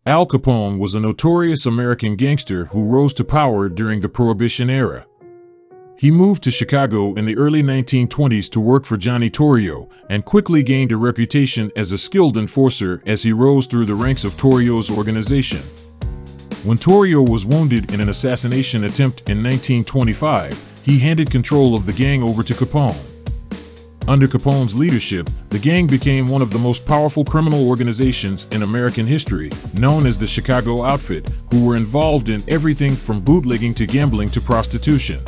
Al Capone was a notorious American gangster who rose to power during the Prohibition era. He moved to Chicago in the early 1920s to work for Johnny Torrio and quickly gained a reputation as a skilled enforcer as he rose through the ranks of Torrio's organization. When Torrio was wounded in an assassination attempt in 1925, he handed control of the gang over to Capone. Under Capone's leadership, the gang became one of the most powerful criminal organizations in American history, known as the Chicago Outfit, who were involved in everything from bootlegging to gambling to prostitution.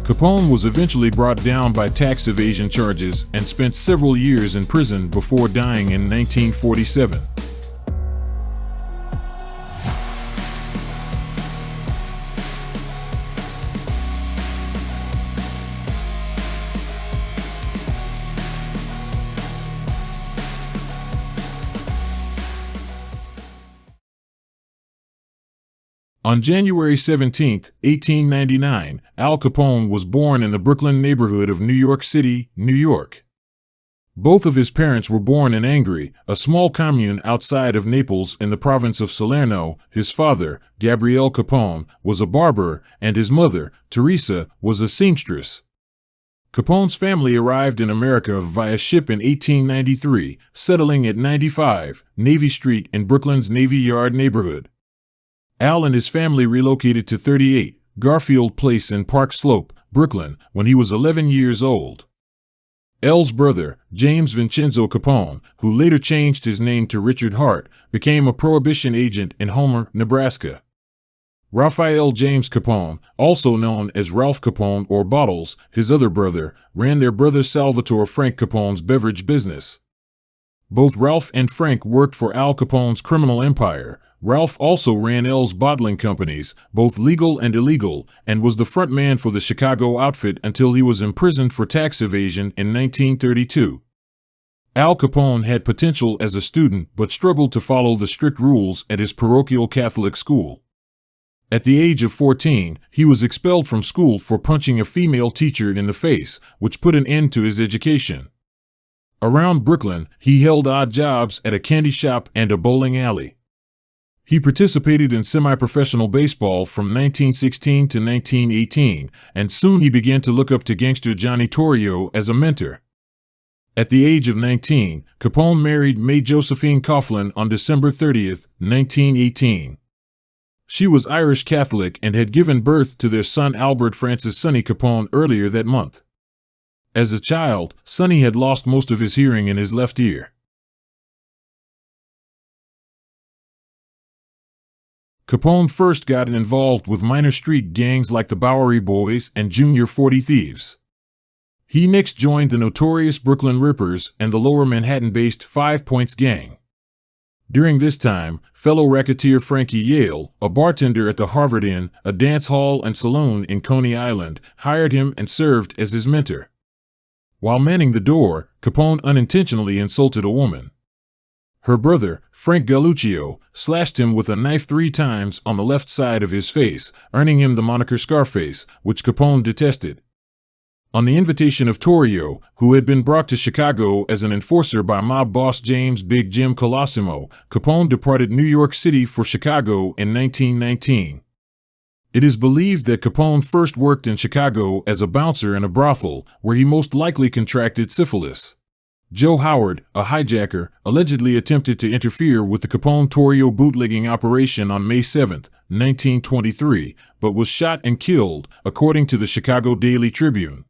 Capone was eventually brought down by tax evasion charges and spent several years in prison before dying in 1947. On January 17, 1899, Al Capone was born in the Brooklyn neighborhood of New York City, New York. Both of his parents were born in Angri, a small commune outside of Naples in the province of Salerno. His father, Gabriele Capone, was a barber, and his mother, Teresa, was a seamstress. Capone's family arrived in America via ship in 1893, settling at 95 Navy Street in Brooklyn's Navy Yard neighborhood. Al and his family relocated to 38 Garfield Place in Park Slope, Brooklyn, when he was 11 years old. Al's brother, James Vincenzo Capone, who later changed his name to Richard Hart, became a Prohibition agent in Homer, Nebraska. Raphael James Capone, also known as Ralph Capone or Bottles, his other brother, ran their brother Salvatore Frank Capone's beverage business. Both Ralph and Frank worked for Al Capone's criminal empire. Ralph also ran Al's bottling companies, both legal and illegal, and was the front man for the Chicago Outfit until he was imprisoned for tax evasion in 1932. Al Capone had potential as a student but struggled to follow the strict rules at his parochial Catholic school. At the age of 14, he was expelled from school for punching a female teacher in the face, which put an end to his education. Around Brooklyn, he held odd jobs at a candy shop and a bowling alley. He participated in semi-professional baseball from 1916 to 1918, and soon he began to look up to gangster Johnny Torrio as a mentor. At the age of 19, Capone married May Josephine Coughlin on December 30, 1918. She was Irish Catholic and had given birth to their son Albert Francis Sonny Capone earlier that month. As a child, Sonny had lost most of his hearing in his left ear. Capone first got involved with minor street gangs like the Bowery Boys and Junior 40 Thieves. He next joined the notorious Brooklyn Rippers and the lower Manhattan-based 5 Points Gang. During this time, fellow racketeer Frankie Yale, a bartender at the Harvard Inn, a dance hall and saloon in Coney Island, hired him and served as his mentor. While manning the door, Capone unintentionally insulted a woman. Her brother, Frank Galluccio, slashed him with a knife 3 times on the left side of his face, earning him the moniker Scarface, which Capone detested. On the invitation of Torrio, who had been brought to Chicago as an enforcer by mob boss James Big Jim Colosimo, Capone departed New York City for Chicago in 1919. It is believed that Capone first worked in Chicago as a bouncer in a brothel, where he most likely contracted syphilis. Joe Howard, a hijacker, allegedly attempted to interfere with the Capone-Torrio bootlegging operation on May 7, 1923, but was shot and killed, according to the Chicago Daily Tribune.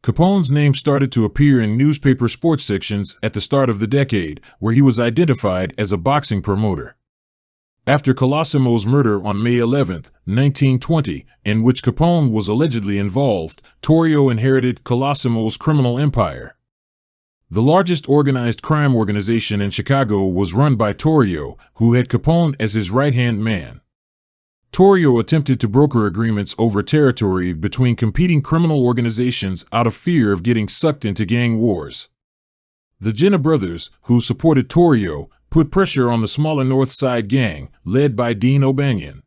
Capone's name started to appear in newspaper sports sections at the start of the decade, where he was identified as a boxing promoter. After Colosimo's murder on May 11, 1920, in which Capone was allegedly involved, Torrio inherited Colosimo's criminal empire. The largest organized crime organization in Chicago was run by Torrio, who had Capone as his right-hand man. Torrio attempted to broker agreements over territory between competing criminal organizations out of fear of getting sucked into gang wars. The Jenna brothers, who supported Torrio, put pressure on the smaller North Side gang, led by Dean O'Banion.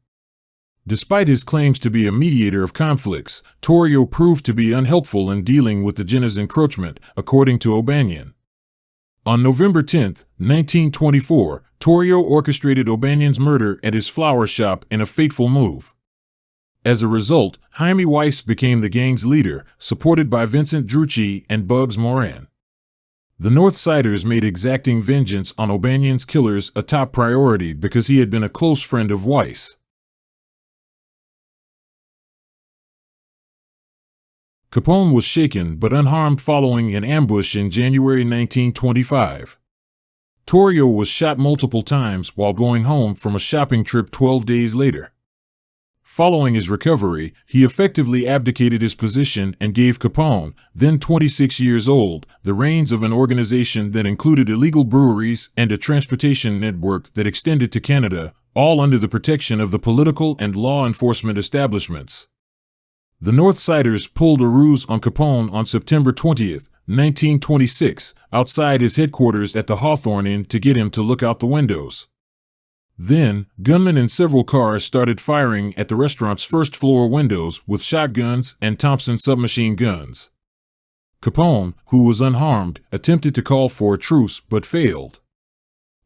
Despite his claims to be a mediator of conflicts, Torrio proved to be unhelpful in dealing with the Jenna's encroachment, according to O'Banion. On November 10, 1924, Torrio orchestrated O'Banion's murder at his flower shop in a fateful move. As a result, Jaime Weiss became the gang's leader, supported by Vincent Drucci and Bugs Moran. The Northsiders made exacting vengeance on O'Banion's killers a top priority because he had been a close friend of Weiss. Capone was shaken but unharmed following an ambush in January 1925. Torrio was shot multiple times while going home from a shopping trip 12 days later. Following his recovery, he effectively abdicated his position and gave Capone, then 26 years old, the reins of an organization that included illegal breweries and a transportation network that extended to Canada, all under the protection of the political and law enforcement establishments. The Northsiders pulled a ruse on Capone on September 20, 1926, outside his headquarters at the Hawthorne Inn to get him to look out the windows. Then, gunmen in several cars started firing at the restaurant's first-floor windows with shotguns and Thompson submachine guns. Capone, who was unharmed, attempted to call for a truce but failed.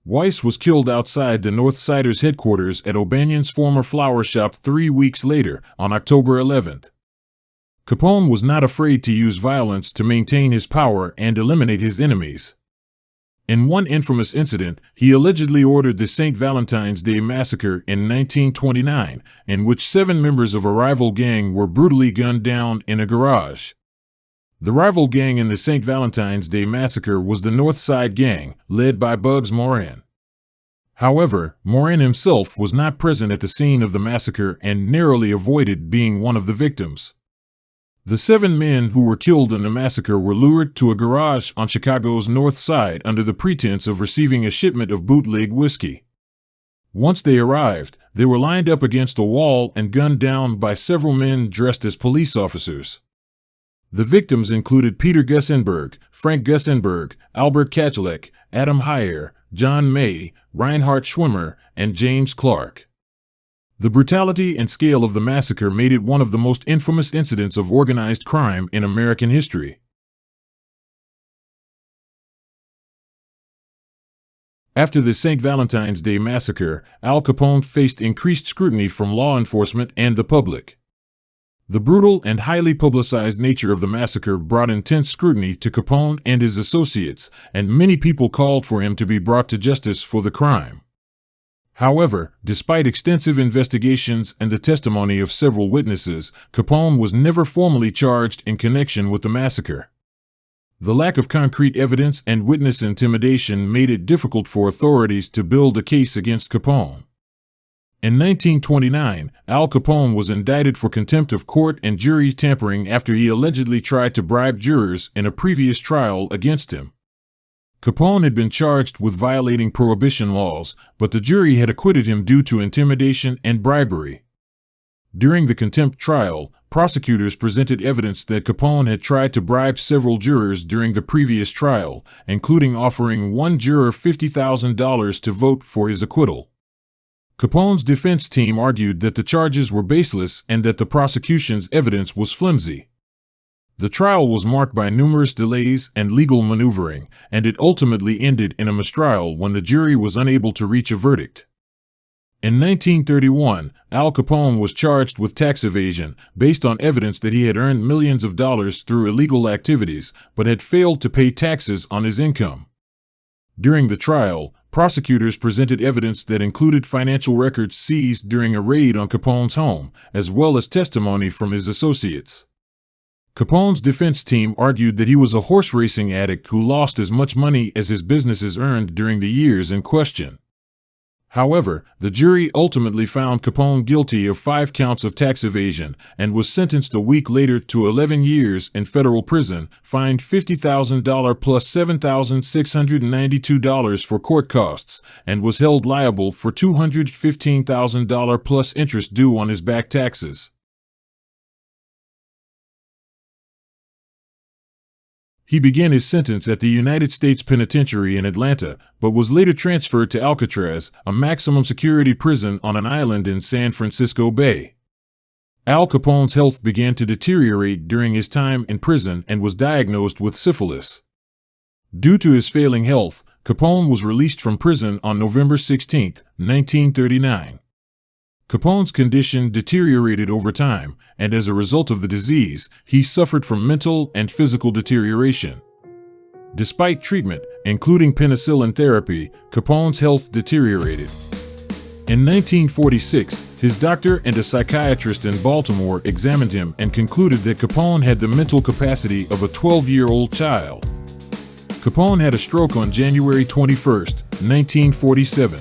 Weiss was killed outside the Northsiders' headquarters at O'Banion's former flower shop 3 weeks later, on October 11th. Capone was not afraid to use violence to maintain his power and eliminate his enemies. In one infamous incident, he allegedly ordered the St. Valentine's Day Massacre in 1929, in which 7 members of a rival gang were brutally gunned down in a garage. The rival gang in the St. Valentine's Day Massacre was the North Side Gang, led by Bugs Moran. However, Moran himself was not present at the scene of the massacre and narrowly avoided being one of the victims. The 7 men who were killed in the massacre were lured to a garage on Chicago's North Side under the pretense of receiving a shipment of bootleg whiskey. Once they arrived, they were lined up against a wall and gunned down by several men dressed as police officers. The victims included Peter Gussenberg, Frank Gussenberg, Albert Kachelek, Adam Heyer, John May, Reinhard Schwimmer, and James Clark. The brutality and scale of the massacre made it one of the most infamous incidents of organized crime in American history. After the St. Valentine's Day Massacre, Al Capone faced increased scrutiny from law enforcement and the public. The brutal and highly publicized nature of the massacre brought intense scrutiny to Capone and his associates, and many people called for him to be brought to justice for the crime. However, despite extensive investigations and the testimony of several witnesses, Capone was never formally charged in connection with the massacre. The lack of concrete evidence and witness intimidation made it difficult for authorities to build a case against Capone. In 1929, Al Capone was indicted for contempt of court and jury tampering after he allegedly tried to bribe jurors in a previous trial against him. Capone had been charged with violating Prohibition laws, but the jury had acquitted him due to intimidation and bribery. During the contempt trial, prosecutors presented evidence that Capone had tried to bribe several jurors during the previous trial, including offering one juror $50,000 to vote for his acquittal. Capone's defense team argued that the charges were baseless and that the prosecution's evidence was flimsy. The trial was marked by numerous delays and legal maneuvering, and it ultimately ended in a mistrial when the jury was unable to reach a verdict. In 1931, Al Capone was charged with tax evasion based on evidence that he had earned millions of dollars through illegal activities, but had failed to pay taxes on his income. During the trial, prosecutors presented evidence that included financial records seized during a raid on Capone's home, as well as testimony from his associates. Capone's defense team argued that he was a horse racing addict who lost as much money as his businesses earned during the years in question. However, the jury ultimately found Capone guilty of 5 counts of tax evasion and was sentenced a week later to 11 years in federal prison, fined $50,000 plus $7,692 for court costs, and was held liable for $215,000 plus interest due on his back taxes. He began his sentence at the United States Penitentiary in Atlanta, but was later transferred to Alcatraz, a maximum security prison on an island in San Francisco Bay. Al Capone's health began to deteriorate during his time in prison and was diagnosed with syphilis. Due to his failing health, Capone was released from prison on November 16, 1939. Capone's condition deteriorated over time, and as a result of the disease, he suffered from mental and physical deterioration. Despite treatment, including penicillin therapy, Capone's health deteriorated. In 1946, his doctor and a psychiatrist in Baltimore examined him and concluded that Capone had the mental capacity of a 12-year-old child. Capone had a stroke on January 21, 1947.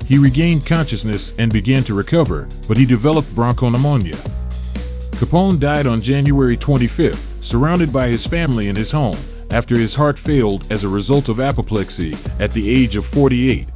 He regained consciousness and began to recover, but he developed bronchopneumonia. Capone died on January 25, surrounded by his family in his home, after his heart failed as a result of apoplexy at the age of 48.